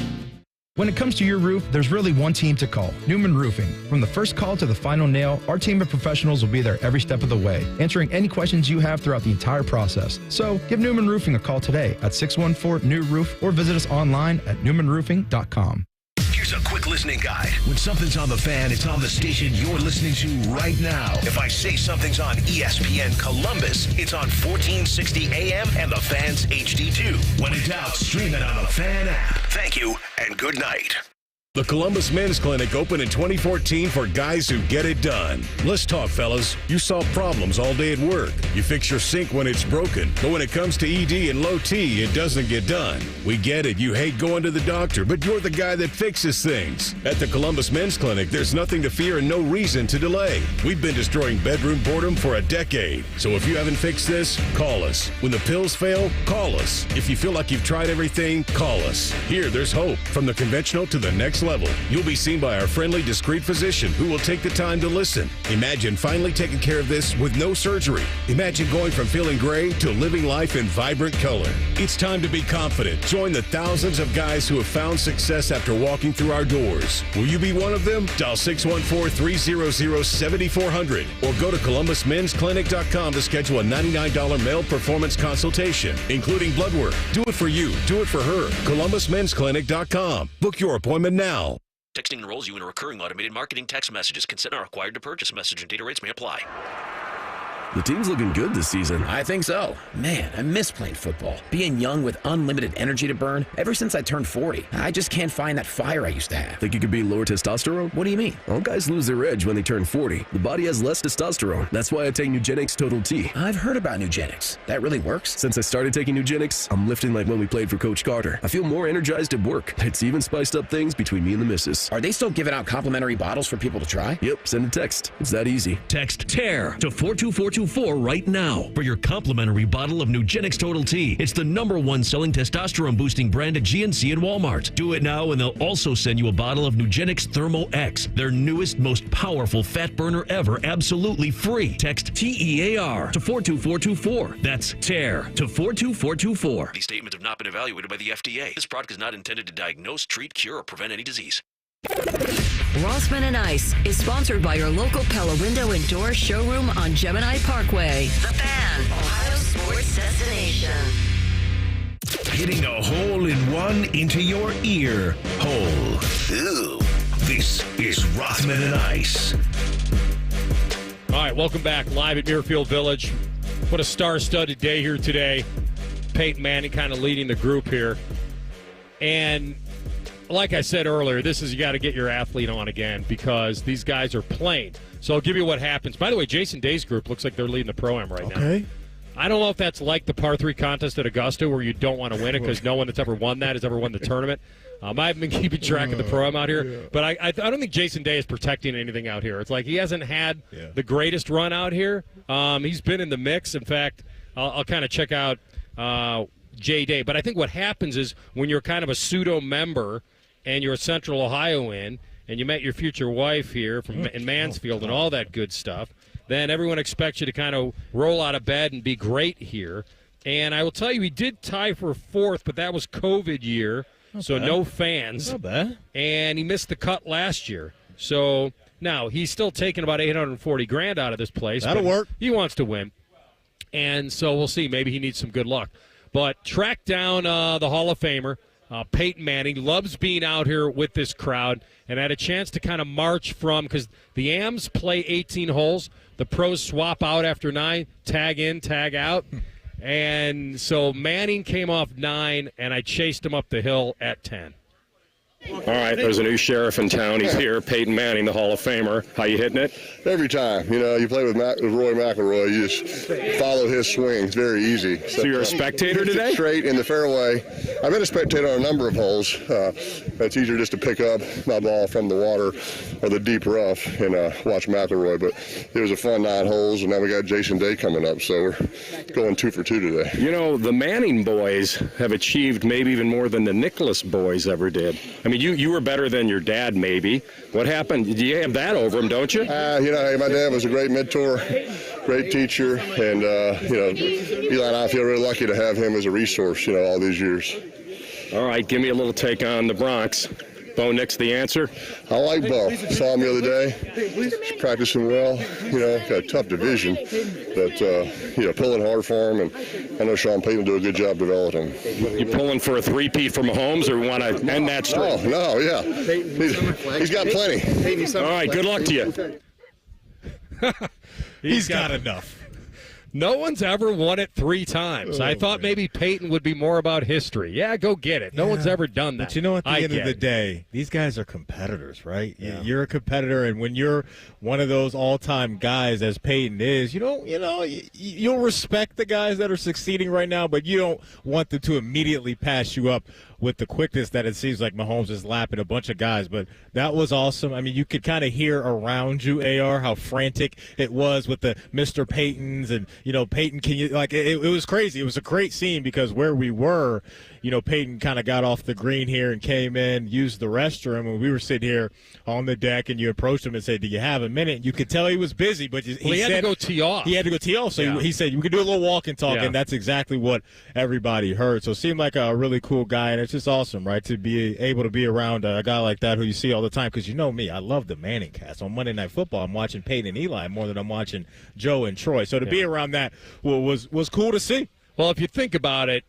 When it comes to your roof, there's really one team to call, Newman Roofing. From the first call to the final nail, our team of professionals will be there every step of the way, answering any questions you have throughout the entire process. So give Newman Roofing a call today at 614-NEW-ROOF or visit us online at newmanroofing.com. Here's a quick listening guide. When something's on the fan, it's on the station you're listening to right now. If I say something's on ESPN Columbus, it's on 1460 AM and the Fan's HD2. When in doubt, stream it on the Fan app. Thank you and good night. The Columbus Men's Clinic opened in 2014 for guys who get it done. Let's talk, fellas. You solve problems all day at work. You fix your sink when it's broken. But when it comes to ED and low T, it doesn't get done. We get it. You hate going to the doctor, but you're the guy that fixes things. At the Columbus Men's Clinic, there's nothing to fear and no reason to delay. We've been destroying bedroom boredom for a decade. So if you haven't fixed this, call us. When the pills fail, call us. If you feel like you've tried everything, call us. Here, there's hope. From the conventional to the next level. You'll be seen by our friendly, discreet physician who will take the time to listen. Imagine finally taking care of this with no surgery. Imagine going from feeling gray to living life in vibrant color. It's time to be confident. Join the thousands of guys who have found success after walking through our doors. Will you be one of them? Dial 614-300-7400 or go to columbusmensclinic.com to schedule a $99 male performance consultation, including blood work. Do it for you. Do it for her. columbusmensclinic.com. Book your appointment now. Texting enrolls you in a recurring automated marketing text messages. Consent are required to purchase. Message and data rates may apply. The team's looking good this season. I think so. Man, I miss playing football. Being young with unlimited energy to burn. Ever since I turned 40, I just can't find that fire I used to have. Think you could be lower testosterone? What do you mean? All guys lose their edge when they turn 40. The body has less testosterone. That's why I take Nugenix Total T. I've heard about Nugenix. That really works? Since I started taking Nugenix, I'm lifting like when we played for Coach Carter. I feel more energized at work. It's even spiced up things between me and the missus. Are they still giving out complimentary bottles for people to try? Yep, send a text. It's that easy. Text TEAR to 42424 right now for your complimentary bottle of Nugenix Total T. It's the #1 selling testosterone boosting brand at GNC and Walmart. Do it now and they'll also send you a bottle of Nugenix Thermo X, their newest, most powerful fat burner ever, absolutely free. Text TEAR to 42424. That's TEAR to 42424. These statements have not been evaluated by the FDA. This product is not intended to diagnose, treat, cure, or prevent any disease. Rothman and Ice is sponsored by your local Pella Window and Door showroom on Gemini Parkway. The Fan, Ohio sports destination. Hitting a hole in one into your ear hole. Ew. This is Rothman and Ice. All right, welcome back live at Muirfield Village. What a star-studded day here today. Peyton Manning kind of leading the group here. And like I said earlier, this is you got to get your athlete on again because these guys are playing. So I'll give you what happens. By the way, Jason Day's group looks like they're leading the Pro-Am right now. Okay. I don't know if that's like the par 3 contest at Augusta where you don't want to win it because no one that's ever won that has ever won the tournament. I haven't been keeping track of the Pro-Am out here, but I don't think Jason Day is protecting anything out here. It's like he hasn't had the greatest run out here. He's been in the mix. In fact, I'll kind of check out Jay Day. But I think what happens is when you're kind of a pseudo-member and you're a Central Ohioan, and you met your future wife here in Mansfield and all that good stuff, then everyone expects you to kind of roll out of bed and be great here. And I will tell you, he did tie for 4th, but that was COVID year, so no fans. Not bad. And he missed the cut last year. So now he's still taking about $840,000 out of this place. That'll work. He wants to win. And so we'll see. Maybe he needs some good luck. But track down the Hall of Famer, Peyton Manning. Loves being out here with this crowd and had a chance to kind of march from, because the AMs play 18 holes. The pros swap out after 9, tag in, tag out. And so Manning came off 9, and I chased him up the hill at 10. All right, there's a new sheriff in town. He's here, Peyton Manning, the Hall of Famer. How you hitting it? Every time. You know, you play with Roy McIlroy, you just follow his swing. It's very easy. So you're a spectator today? Straight in the fairway. I've been a spectator on a number of holes. It's easier just to pick up my ball from the water or the deep rough and watch McIlroy. But it was a fun 9 holes, and now we got Jason Day coming up, so we're going 2 for 2 today. You know, the Manning boys have achieved maybe even more than the Nicholas boys ever did. I mean, you were better than your dad, maybe. What happened? You have that over him, don't you? You know, my dad was a great mentor, great teacher, and, you know, Eli and I feel really lucky to have him as a resource, you know, all these years. All right, give me a little take on the Bronx. Bo Nick's the answer? I like Bo. Saw him the other day. He's practicing well. You know, got a tough division, but, you know, pulling hard for him, and I know Sean Payton will do a good job developing him. You pulling for a three-peat for Mahomes, or want to end that streak? Oh, no, yeah. He's got plenty. All right, good luck to you. He's got enough. No one's ever won it 3 times. I thought maybe Peyton would be more about history. Yeah, go get it. No one's ever done that. But you know, at the end of the day, these guys are competitors, right? Yeah. You're a competitor, and when you're one of those all-time guys, as Peyton is, you'll respect the guys that are succeeding right now, but you don't want them to immediately pass you up with the quickness that it seems like Mahomes is lapping a bunch of guys. But that was awesome. I mean, you could kind of hear around you, AR, how frantic it was with the Mr. Peytons and, Peyton, can you, like, it was crazy. It was a great scene because where we were, Peyton kind of got off the green here and came in, used the restroom, and we were sitting here on the deck, and you approached him and said, "Do you have a minute?" You could tell he was busy, but he had to go tee off. He had to go tee off, so he said, "We could do a little walk and talk," and that's exactly what everybody heard. So it seemed like a really cool guy, and it's just awesome, right, to be able to be around a guy like that who you see all the time, because you know me, I love the Manning cast. On Monday Night Football, I'm watching Peyton and Eli more than I'm watching Joe and Troy. So to be around that was cool to see. Well, if you think about it,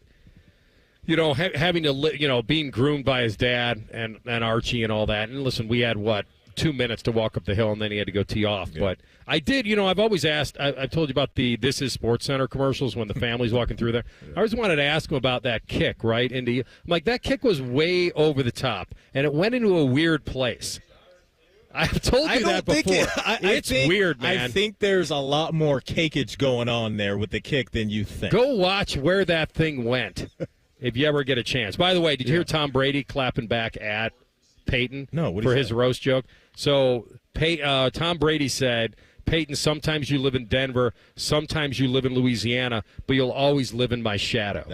having to, being groomed by his dad and Archie and all that. And listen, we had, 2 minutes to walk up the hill, and then he had to go tee off. Yeah. But I did, I've always asked, I've told you about the This Is Sports Center commercials when the family's walking through there. I always wanted to ask him about that kick, right? I'm like, that kick was way over the top, and it went into a weird place. I've told you that before. It's weird, man. I think there's a lot more cakeage going on there with the kick than you think. Go watch where that thing went. If you ever get a chance. By the way, did you hear Tom Brady clapping back at Peyton for his roast joke? So Tom Brady said, "Peyton, sometimes you live in Denver, sometimes you live in Louisiana, but you'll always live in my shadow."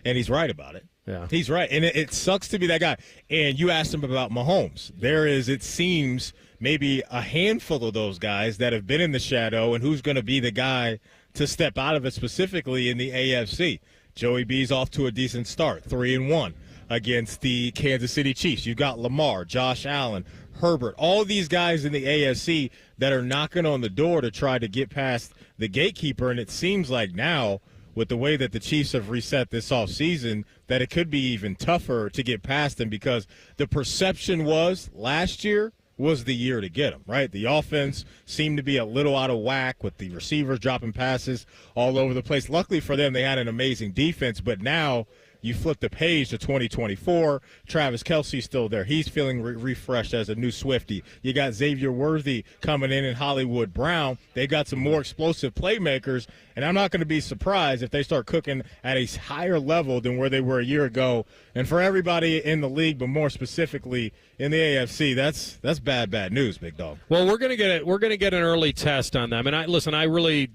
And he's right about it. Yeah, he's right. And it sucks to be that guy. And you asked him about Mahomes. There is, it seems, maybe a handful of those guys that have been in the shadow, and who's going to be the guy to step out of it, specifically in the AFC. Joey B's off to a decent start, 3-1 against the Kansas City Chiefs. You've got Lamar, Josh Allen, Herbert, all these guys in the AFC that are knocking on the door to try to get past the gatekeeper. And it seems like now, with the way that the Chiefs have reset this offseason, that it could be even tougher to get past them, because the perception was last year was the year to get them, right? The offense seemed to be a little out of whack with the receivers dropping passes all over the place. Luckily for them, they had an amazing defense, but now you flip the page to 2024. Travis Kelce's still there. He's feeling refreshed as a new Swiftie. You got Xavier Worthy coming in and Hollywood Brown. They got some more explosive playmakers, and I'm not going to be surprised if they start cooking at a higher level than where they were a year ago. And for everybody in the league, but more specifically in the AFC, that's bad news, big dog. Well, we're going to get an early test on them. And I really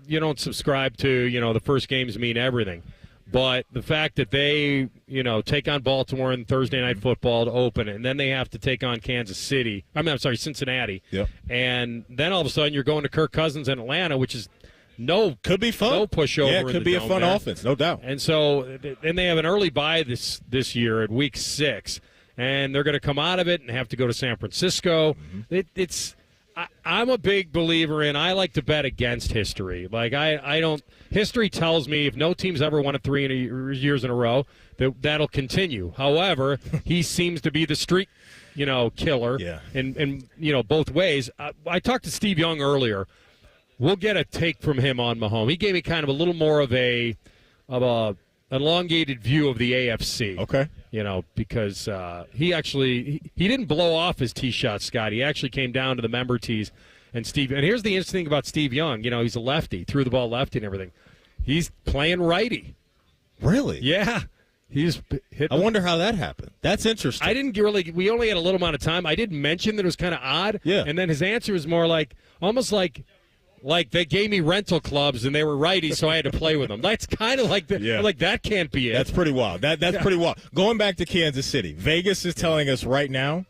you don't subscribe to, the first games mean everything. But the fact that they, take on Baltimore in Thursday Night Football to open it, and then they have to take on Cincinnati. Yep. And then all of a sudden you're going to Kirk Cousins in Atlanta, which is could be fun. No pushover. Yeah, it could be a fun offense, no doubt. And so then they have an early bye this year at Week 6, and they're going to come out of it and have to go to San Francisco. Mm-hmm. I'm a big believer in, I like to bet against history. Like, I don't – history tells me if no team's ever won it 3 years in a row, that'll continue. However, he seems to be the streak, killer in both ways. I talked to Steve Young earlier. We'll get a take from him on Mahomes. He gave me kind of a little more of an elongated view of the AFC. Okay. because he didn't blow off his tee shot, Scott. He actually came down to the member tees. And here's the interesting thing about Steve Young. He's a lefty, threw the ball lefty and everything. He's playing righty. Really? Yeah. He's hit. I wonder how that happened. That's interesting. I didn't really. We only had a little amount of time. I did mention that it was kind of odd. Yeah. And then his answer was more almost like they gave me rental clubs and they were righty, so I had to play with them. That's kind of like that can't be it. That's pretty wild. That's pretty wild. Going back to Kansas City, Vegas is telling us right now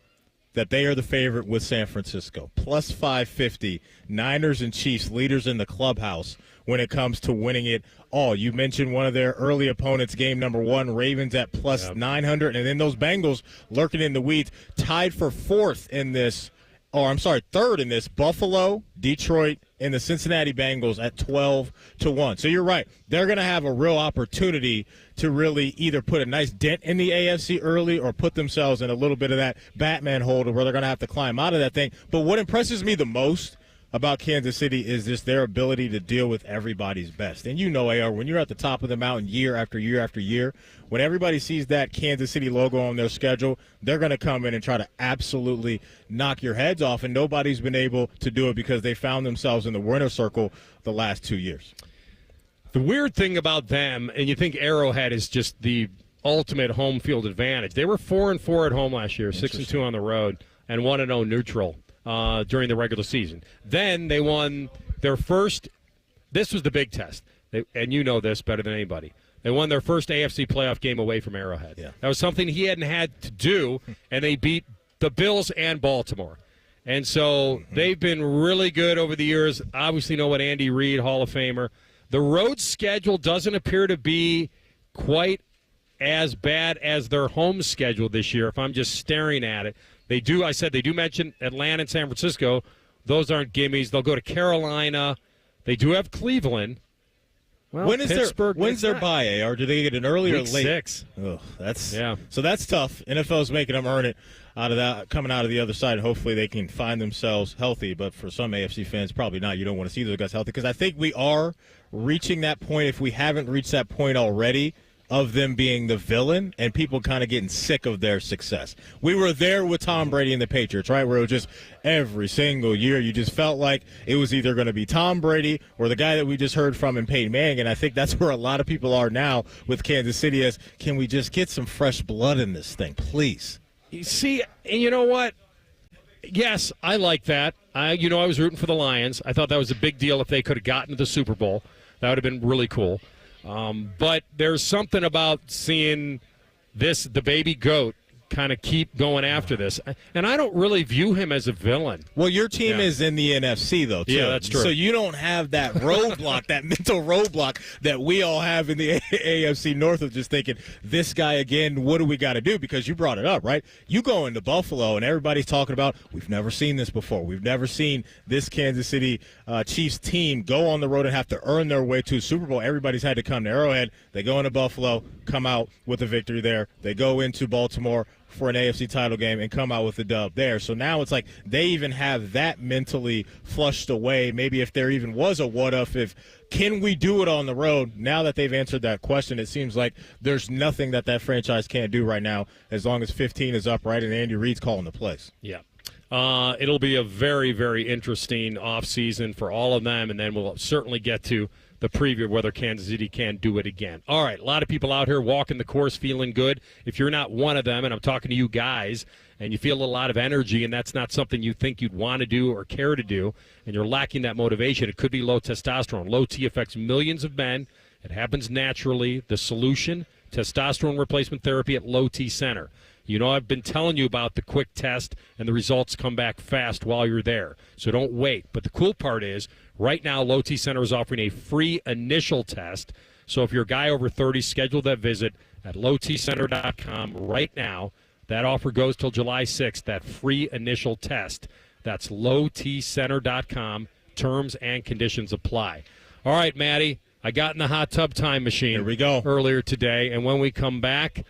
that they are the favorite with San Francisco. Plus 550, Niners and Chiefs, leaders in the clubhouse when it comes to winning it all. You mentioned one of their early opponents, game number 1, Ravens at plus 900, and then those Bengals lurking in the weeds, tied for third in this, Buffalo, Detroit, and the Cincinnati Bengals at 12-1. So you're right. They're going to have a real opportunity to really either put a nice dent in the AFC early or put themselves in a little bit of that Batman hole where they're going to have to climb out of that thing. But what impresses me the most about Kansas City is just their ability to deal with everybody's best. And AR, when you're at the top of the mountain year after year after year, when everybody sees that Kansas City logo on their schedule, they're going to come in and try to absolutely knock your heads off, and nobody's been able to do it because they found themselves in the winner circle the last 2 years. The weird thing about them, and you think Arrowhead is just the ultimate home field advantage. They were 4-4 at home last year, 6-2 on the road, and 1-0 neutral during the regular season. Then they won their first. This was the big test, and you know this better than anybody. They won their first AFC playoff game away from Arrowhead. Yeah. That was something he hadn't had to do, and they beat the Bills and Baltimore. And so they've been really good over the years. Obviously know what Andy Reid, Hall of Famer. The road schedule doesn't appear to be quite as bad as their home schedule this year if I'm just staring at it. They do mention Atlanta and San Francisco. Those aren't gimmies. They'll go to Carolina. They do have Cleveland. Well, when's their bye, or do they get an early or Week late? 6. Oh, yeah. So that's tough. NFL's making them earn it out of that, coming out of the other side. Hopefully they can find themselves healthy. But for some AFC fans, probably not. You don't want to see those guys healthy because I think we are reaching that point. If we haven't reached that point already, of them being the villain and people kind of getting sick of their success. We were there with Tom Brady and the Patriots, right, where it was just every single year you just felt like it was either going to be Tom Brady or the guy that we just heard from in Peyton Manning, and I think that's where a lot of people are now with Kansas City is, can we just get some fresh blood in this thing, please? You see, and you know what? Yes, I like that. I was rooting for the Lions. I thought that was a big deal if they could have gotten to the Super Bowl. That would have been really cool. But there's something about seeing the baby goat kind of keep going after this. And I don't really view him as a villain. Well, your team is in the NFC, though, too. Yeah, that's true. So you don't have that roadblock, that mental roadblock that we all have in the AFC North of just thinking, this guy again, what do we got to do? Because you brought it up, right? You go into Buffalo, and everybody's talking about, we've never seen this before. We've never seen this Kansas City Chiefs team go on the road and have to earn their way to a Super Bowl. Everybody's had to come to Arrowhead. They go into Buffalo, come out with a victory there. They go into Baltimore for an AFC title game and come out with a dub there. So now it's like they even have that mentally flushed away. Maybe if there even was a if can we do it on the road? Now that they've answered that question, it seems like there's nothing that franchise can't do right now as long as 15 is upright and Andy Reid's calling the plays. Yeah. It'll be a very, very interesting offseason for all of them, and then we'll certainly get to the preview of whether Kansas City can do it again. All right, a lot of people out here walking the course feeling good. If you're not one of them, and I'm talking to you guys, and you feel a lot of energy and that's not something you think you'd want to do or care to do, and you're lacking that motivation, it could be low testosterone. Low T affects millions of men. It happens naturally. The solution, testosterone replacement therapy at Low T Center. You know, I've been telling you about the quick test, and the results come back fast while you're there. So don't wait. But the cool part is, right now, Low T Center is offering a free initial test. So if you're a guy over 30, schedule that visit at lowtcenter.com right now. That offer goes till July 6th, that free initial test. That's lowtcenter.com. Terms and conditions apply. All right, Maddie, I got in the hot tub time machine. Here we go. Earlier today, and when we come back,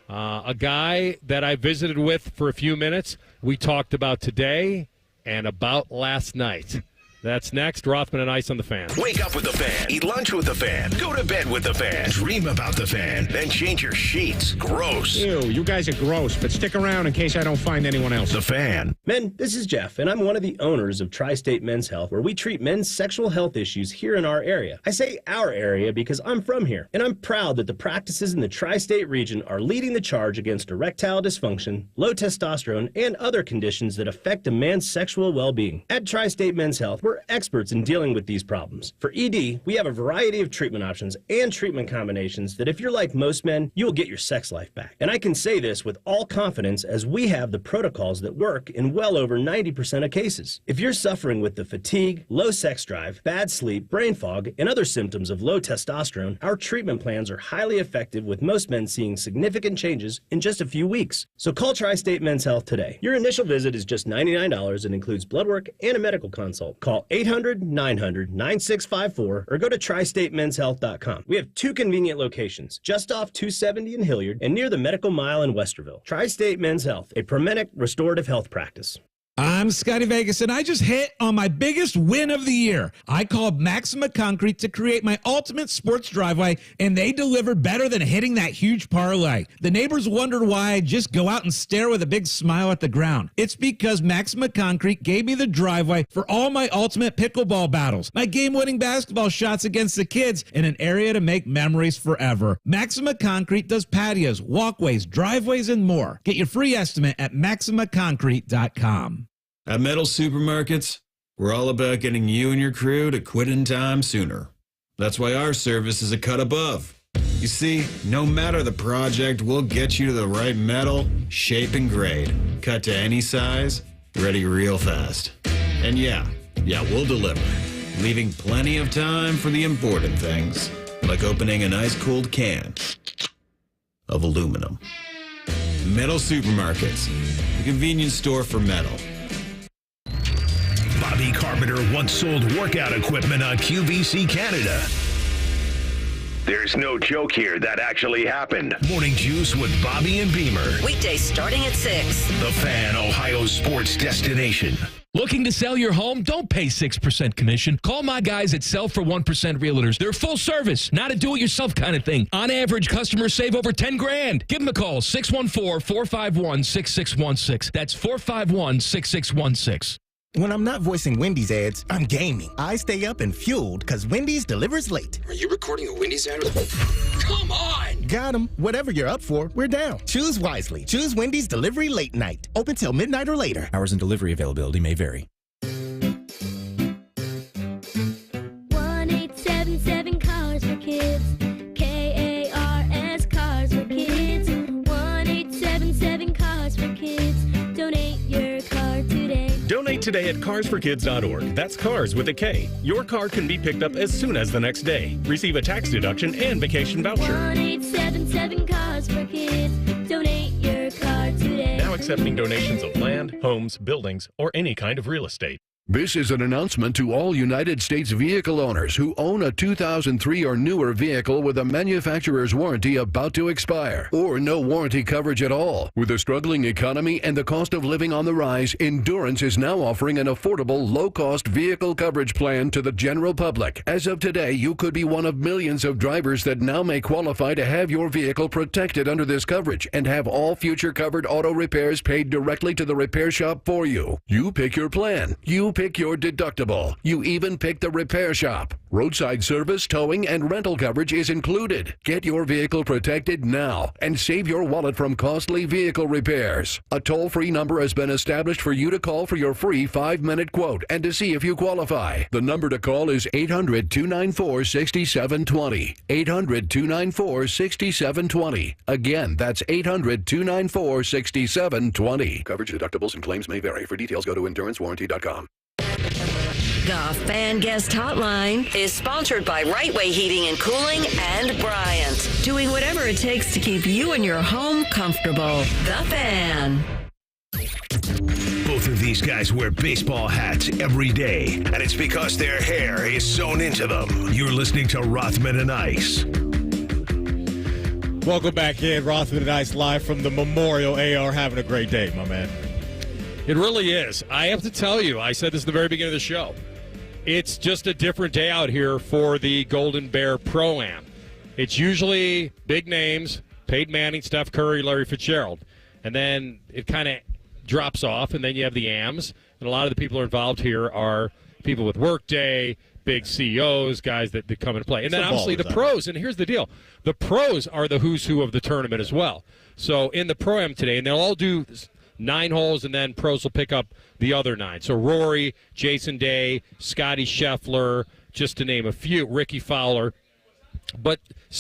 a guy that I visited with for a few minutes, we talked about today and about last night. That's next. Rothman and Ice on the Fan. Wake up with the Fan. Eat lunch with the Fan. Go to bed with the Fan. Dream about the Fan. Then change your sheets. Gross. Ew, you guys are gross, but stick around in case I don't find anyone else. The Fan. Men, this is Jeff, and I'm one of the owners of Tri-State Men's Health, where we treat men's sexual health issues here in our area. I say our area because I'm from here, and I'm proud that the practices in the Tri-State region are leading the charge against erectile dysfunction, low testosterone, and other conditions that affect a man's sexual well-being. At Tri-State Men's Health, we're experts in dealing with these problems. For ED, we have a variety of treatment options and treatment combinations that if you're like most men, you will get your sex life back. And I can say this with all confidence as we have the protocols that work in well over 90% of cases. If you're suffering with the fatigue, low sex drive, bad sleep, brain fog, and other symptoms of low testosterone, our treatment plans are highly effective with most men seeing significant changes in just a few weeks. So call Tri-State Men's Health today. Your initial visit is just $99 and includes blood work and a medical consult. Call 800-900-9654 or go to tristatemenshealth.com. We have 2 convenient locations, just off 270 in Hilliard and near the Medical Mile in Westerville. Tri-State Men's Health, a Promenic restorative health practice. I'm Scotty Vegas, and I just hit on my biggest win of the year. I called Maxima Concrete to create my ultimate sports driveway, and they delivered better than hitting that huge parlay. The neighbors wondered why I just go out and stare with a big smile at the ground. It's because Maxima Concrete gave me the driveway for all my ultimate pickleball battles, my game-winning basketball shots against the kids, and an area to make memories forever. Maxima Concrete does patios, walkways, driveways, and more. Get your free estimate at maximaconcrete.com. At Metal Supermarkets, we're all about getting you and your crew to quit in time sooner. That's why our service is a cut above. You see, no matter the project, we'll get you to the right metal, shape, and grade. Cut to any size, ready real fast. And yeah, we'll deliver, leaving plenty of time for the important things, like opening an ice-cold can of aluminum. Metal Supermarkets, the convenience store for metal. Bobby Carpenter once sold workout equipment on QVC Canada. There's no joke here. That actually happened. Morning Juice with Bobby and Beamer. Weekdays starting at 6. The Fan, Ohio sports destination. Looking to sell your home? Don't pay 6% commission. Call my guys at Sell for 1% Realtors. They're full service, not a do-it-yourself kind of thing. On average, customers save over $10,000. Give them a call, 614-451-6616. That's 451-6616. When I'm not voicing Wendy's ads, I'm gaming. I stay up and fueled because Wendy's delivers late. Are you recording a Wendy's ad? Come on! Got 'em. Whatever you're up for, we're down. Choose wisely. Choose Wendy's Delivery Late Night. Open till midnight or later. Hours and delivery availability may vary. 1-877 Cars for Kids. KARS Cars for Kids. 1-877 Cars for Kids. Donate your car today. Donate today at carsforkids.org. That's cars with a K. Your car can be picked up as soon as the next day. Receive a tax deduction and vacation voucher. 1-877 Cars for Kids. Donate your car today. Now accepting donations of land, homes, buildings, or any kind of real estate. This is an announcement to all United States vehicle owners who own a 2003 or newer vehicle with a manufacturer's warranty about to expire, or no warranty coverage at all. With a struggling economy and the cost of living on the rise, Endurance is now offering an affordable, low-cost vehicle coverage plan to the general public. As of today, you could be one of millions of drivers that now may qualify to have your vehicle protected under this coverage and have all future covered auto repairs paid directly to the repair shop for you. You pick your plan. You pick your deductible. You even pick the repair shop. Roadside service, towing, and rental coverage is included. Get your vehicle protected now and save your wallet from costly vehicle repairs. A toll-free number has been established for you to call for your free 5-minute quote and to see if you qualify. The number to call is 800-294-6720. 800-294-6720. Again, that's 800-294-6720. Coverage, deductibles, and claims may vary. For details, go to endurancewarranty.com. The Fan Guest Hotline is sponsored by Right Way Heating and Cooling and Bryant, doing whatever it takes to keep you and your home comfortable. The Fan. Both of these guys wear baseball hats every day, and it's because their hair is sewn into them. You're listening to Rothman and Ice. Welcome back in. Rothman and Ice live from the Memorial. AR having a great day, my man. It really is. I have to tell you, I said this at the very beginning of the show. It's just a different day out here for the Golden Bear Pro-Am. It's usually big names, Peyton Manning, Steph Curry, Larry Fitzgerald. And then it kind of drops off, and then you have the AMs. And a lot of the people who are involved here are people with Workday, big CEOs, guys that come and play. And then obviously the pros, and here's the deal. The pros are the who's who of the tournament as well. So in the Pro-Am today, and they'll all do 9 holes, and then pros will pick up the other 9. So Rory, Jason Day, Scotty Scheffler, just to name a few, Rickie Fowler. But